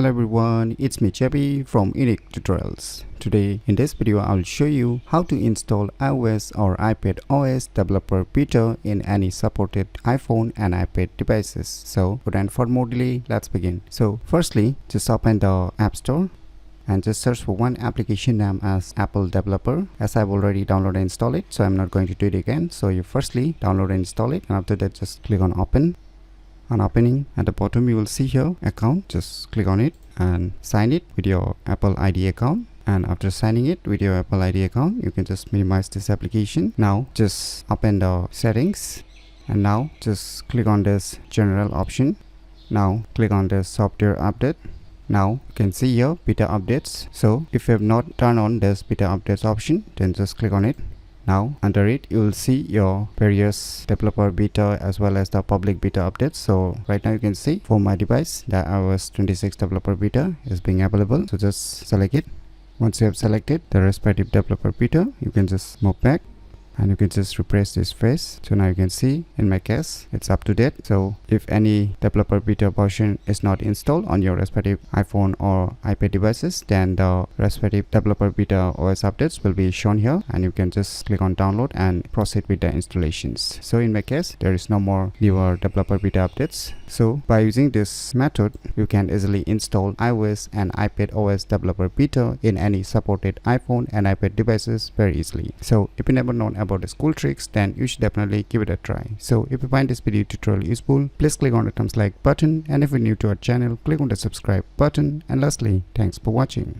Hello everyone, it's me JB from UniqueTutorials. Today in this video I'll show you how to install iOS or iPadOS developer beta in any supported iPhone and iPad devices. So without further more delay, let's begin. So firstly, just open the App Store and just search for one application name as Apple Developer. As I've already downloaded and installed it, so I'm not going to do it again. So you firstly download and install it, and after that just click on open. On opening, at the bottom you will see here account. Just click on it and sign it with your Apple ID account. And after signing it with your Apple ID account, you can just minimize this application. Now just open the settings, and now just click on this general option. Now click on the software update. Now you can see here beta updates. So if you have not turned on this beta updates option, then just click on it. Now under it you will see your various developer beta as well as the public beta updates. So right now you can see for my device the iOS 26 developer beta is being available. So just select it. Once you have selected the respective developer beta, you can just move back and you can just refresh this page. So now you can see in my case it's up to date. So if any developer beta version is not installed on your respective iPhone or iPad devices, then the respective developer beta OS updates will be shown here, and you can just click on download and proceed with the installations. So in my case there is no more newer developer beta updates. So by using this method you can easily install iOS and iPad OS developer beta in any supported iPhone and iPad devices very easily. So if you never known about the cool tricks, then you should definitely give it a try. So if you find this video tutorial useful, please click on the thumbs like button, and if you're new to our channel, click on the subscribe button, and lastly, thanks for watching.